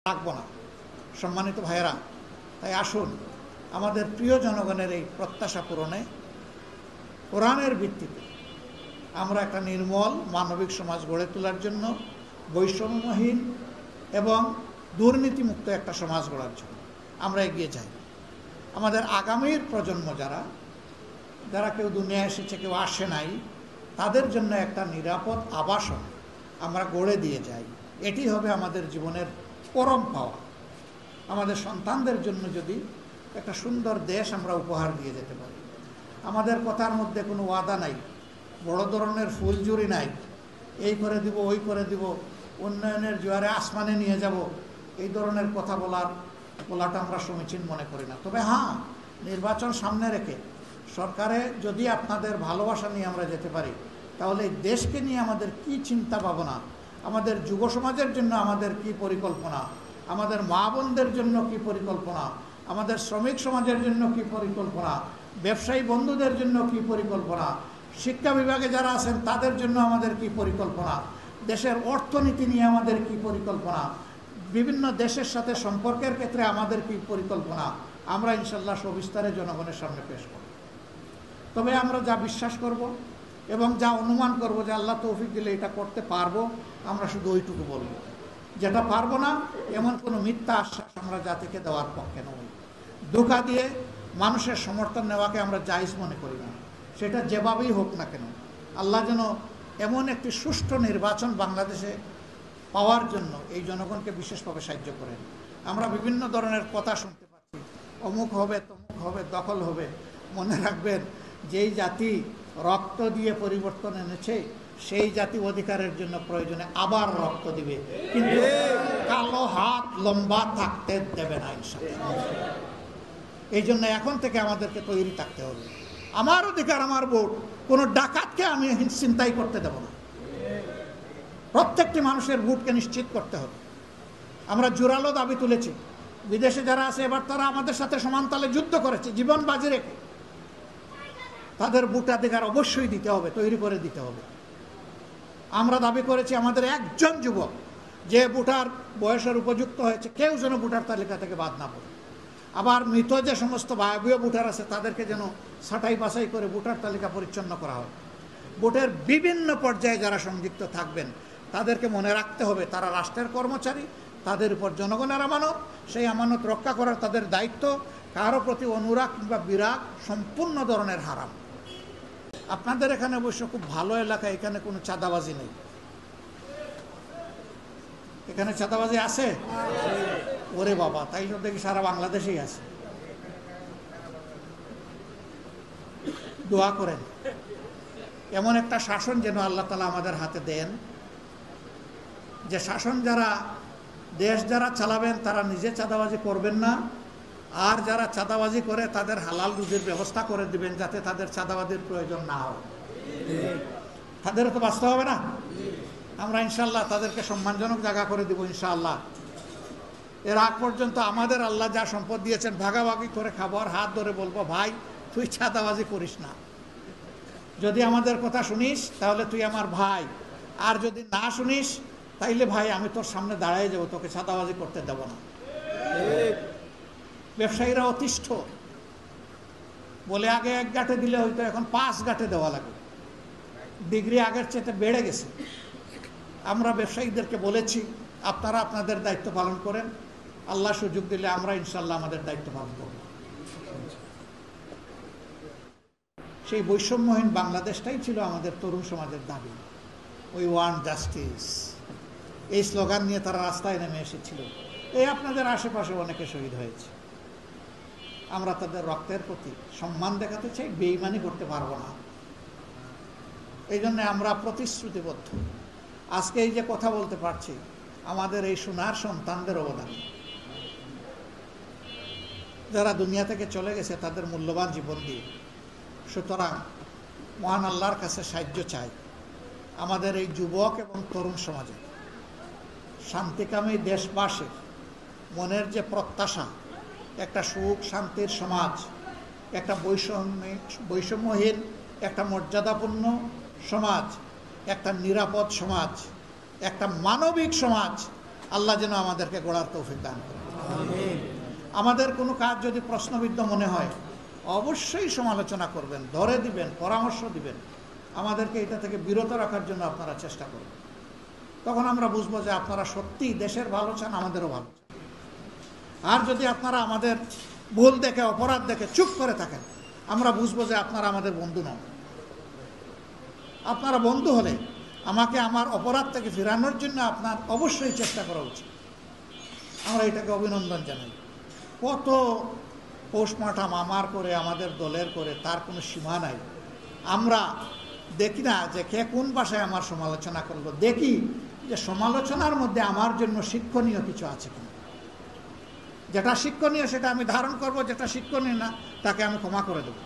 রাখবো না। সম্মানিত ভাইয়েরা, তাই আসুন আমাদের প্রিয় জনগণের এই প্রত্যাশা পূরণে কোরআনের ভিত্তিতে আমরা একটা নির্মল মানবিক সমাজ গড়ে তোলার জন্য, বৈষম্যহীন এবং দুর্নীতিমুক্ত একটা সমাজ গড়ার জন্য আমরা এগিয়ে যাই। আমাদের আগামীর প্রজন্ম যারা কেউ দুনিয়া এসেছে, কেউ আসে নাই, তাদের জন্য একটা নিরাপদ আবাসন আমরা গড়ে দিয়ে যাই। এটি হবে আমাদের জীবনের পরম পাওয়া। আমাদের সন্তানদের জন্য যদি একটা সুন্দর দেশ আমরা উপহার দিয়ে যেতে পারি, আমাদের কথার মধ্যে কোনো ওয়াদা নাই, বড় ধরনের ফুলঝুরি নাই, এই করে দিব ওই করে দিব, উন্নয়নের জোয়ারে আসমানে নিয়ে যাব, এই ধরনের কথা বলাটা আমরা সমীচীন মনে করি না। তবে হ্যাঁ, নির্বাচন সামনে রেখে সরকারে যদি আপনাদের ভালোবাসা নিয়ে আমরা যেতে পারি, তাহলে এই দেশকে নিয়ে আমাদের কি চিন্তা ভাবনা, আমাদের যুব সমাজের জন্য আমাদের কি পরিকল্পনা, আমাদের মা বোনদের জন্য কি পরিকল্পনা, আমাদের শ্রমিক সমাজের জন্য কি পরিকল্পনা, ব্যবসায়ী বন্ধুদের জন্য কি পরিকল্পনা, শিক্ষা বিভাগে যারা আছেন তাদের জন্য আমাদের কি পরিকল্পনা, দেশের অর্থনীতি নিয়ে আমাদের কি পরিকল্পনা, বিভিন্ন দেশের সাথে সম্পর্কের ক্ষেত্রে আমাদের কি পরিকল্পনা, আমরা ইনশাল্লাহ সবিস্তারে জনগণের সামনে পেশ করব। তবে আমরা যা বিশ্বাস করব এবং যা অনুমান করব যে আল্লাহ তৌফিক দিলে এটা করতে পারবো, আমরা শুধু ওইটুকু বলবো। যেটা পারবো না, এমন কোনো মিথ্যা আশ্বাস আমরা জাতিকে দেওয়ার পক্ষে নই। ধোঁকা দিয়ে মানুষের সমর্থন নেওয়াকে আমরা জায়েজ মনে করি না, সেটা যেভাবেই হোক না কেন। আল্লাহ যেন এমন একটি সুষ্ঠু নির্বাচন বাংলাদেশে পাওয়ার জন্য এই জনগণকে বিশেষভাবে সাহায্য করেন। আমরা বিভিন্ন ধরনের কথা শুনতে পাচ্ছি, অমুক হবে, তমুক হবে, দখল হবে। মনে রাখবেন, যেই জাতি রক্ত দিয়ে পরিবর্তন এনেছে, সেই জাতি অধিকারের জন্য প্রয়োজনে আবার রক্ত দিবে, কিন্তু কালো হাত লম্বা থাকতে দেবে না ইনশাআল্লাহ। এই জন্য এখন থেকে আমাদেরকে তৈরি থাকতে হবে। আমার অধিকার, আমার ভোট, কোনো ডাকাতকে আমি চিন্তাই করতে দেব না। প্রত্যেকটি মানুষের ভোটকে নিশ্চিত করতে হবে। আমরা জোরালো দাবি তুলেছি, বিদেশে যারা আছে এবার তারা আমাদের সাথে সমান তালে যুদ্ধ করেছে, জীবন বাজি রেখে। তাদের ভোটাধিকার অবশ্যই দিতে হবে, তৈরি করে দিতে হবে। আমরা দাবি করেছি আমাদের একজন যুবক যে ভোটার বয়সের উপযুক্ত হয়েছে, কেউ যেন ভোটার তালিকা থেকে বাদ না পড়ে। আবার মৃত যে সমস্ত বায়বীয় ভোটার আছে তাদেরকে যেন ছাঁটাই বাছাই করে ভোটার তালিকা পরিচ্ছন্ন করা হয়। ভোটের বিভিন্ন পর্যায়ে যারা সংযুক্ত থাকবেন তাদেরকে মনে রাখতে হবে তারা রাষ্ট্রের কর্মচারী, তাদের উপর জনগণের আমানত, সেই আমানত রক্ষা করার তাদের দায়িত্ব। কারো প্রতি অনুরাগ কিংবা বিরাগ সম্পূর্ণ ধরনের হারাম। আপনাদের এখানে অবশ্য খুব ভালো এলাকা, এখানে কোনো চাঁদাবাজি নেই। এখানে চাঁদাবাজি আছে? ওরে বাবা, তাই তো দেখি সারা বাংলাদেশেই আছে। দোয়া করেন এমন একটা শাসন যেন আল্লাহ তাআলা আমাদের হাতে দেন, যে শাসন দেশ যারা চালাবেন তারা নিজে চাঁদাবাজি করবেন না, আর যারা চাঁদাবাজি করে তাদের হালাল রুজির ব্যবস্থা করে দিবেন, যাতে তাদের চাঁদাবাজির প্রয়োজন না হয়। তাদেরও তো বাঁচতে হবে না? আমরা ইনশাআল্লাহ তাদেরকে সম্মানজনক জায়গা করে দিব ইনশাআল্লাহ। এর আগ পর্যন্ত আমাদের আল্লাহ যা সম্পদ দিয়েছেন ভাগাভাগি করে খাবো, আর হাত ধরে বলবো, ভাই তুই চাঁদাবাজি করিস না। যদি আমাদের কথা শুনিস তাহলে তুই আমার ভাই, আর যদি না শুনিস তাইলে ভাই আমি তোর সামনে দাঁড়ায় যাবো, তোকে চাঁদাবাজি করতে দেব না। ব্যবসায়ীরা অতিষ্ঠ, বলে আগে 1 গাঁটে দিলে হয়তো এখন 5 গাঁটে দেওয়া লাগে। ডিগ্রি আগের চেয়ে বেড়ে গেছে। আমরা ব্যবসায়ীদেরকে বলেছি আপনারা আপনাদের দায়িত্ব পালন করেন, আল্লাহ সুযোগ দিলে আমরা ইনশাল্লাহ আমাদের দায়িত্ব পালন করব। সেই বৈষম্যহীন বাংলাদেশটাই ছিল আমাদের তরুণ সমাজের দাবি। উই ওয়ান্ট জাস্টিস, এই স্লোগান নিয়ে তারা রাস্তায় নেমে এসেছিল। এই আপনাদের আশেপাশে অনেকে শহীদ হয়েছে। আমরা তাদের রক্তের প্রতি সম্মান দেখাতে চাই, বেঈমানি করতে পারবো না। এই জন্য আমরা প্রতিশ্রুতিবদ্ধ। আজকে এই যে কথা বলতে পারছি আমাদের এই সোনার সন্তানদের অবদান। যারা দুনিয়া থেকে চলে গেছে তাদের মূল্যবান জীবন দিয়ে। সুতরাং মহান আল্লাহর কাছে সাহায্য চাই আমাদের এই যুবক এবং তরুণ সমাজে, শান্তিকামী দেশবাসীর মনের যে প্রত্যাশা, একটা সুখ শান্তির সমাজ, একটা বৈষম্যহীন, একটা মর্যাদাপূর্ণ সমাজ, একটা নিরাপদ সমাজ, একটা মানবিক সমাজ, আল্লাহ যেন আমাদেরকে গড়ার তৌফিক দান করেন। আমাদের কোনো কাজ যদি প্রশ্নবিদ্ধ মনে হয় অবশ্যই সমালোচনা করবেন, ধরে দিবেন, পরামর্শ দিবেন, আমাদেরকে এটা থেকে বিরত রাখার জন্য আপনারা চেষ্টা করবেন। তখন আমরা বুঝবো যে আপনারা সত্যিই দেশের ভালো চান, আমাদেরও ভালো চান। আর যদি আপনারা আমাদের ভুল দেখে, অপরাধ দেখে চুপ করে থাকেন, আমরা বুঝবো যে আপনারা আমাদের বন্ধু নন। আপনারা বন্ধু হলে আমাকে আমার অপরাধ থেকে ফেরানোর জন্য আপনার অবশ্যই চেষ্টা করা উচিত। আমরা এটাকে অভিনন্দন জানাই। কত পোস্টমর্টম আমার করে, আমাদের দলের করে, তার কোনো সীমা নাই। আমরা দেখি না যে কে কোন ভাষায় আমার সমালোচনা করলো, দেখি যে সমালোচনার মধ্যে আমার জন্য শিক্ষণীয় কিছু আছে কিনা। যেটা শিক্ষণীয় সেটা আমি ধারণ করব, যেটা শিক্ষণীয় না তাকে আমি ক্ষমা করে দেবো।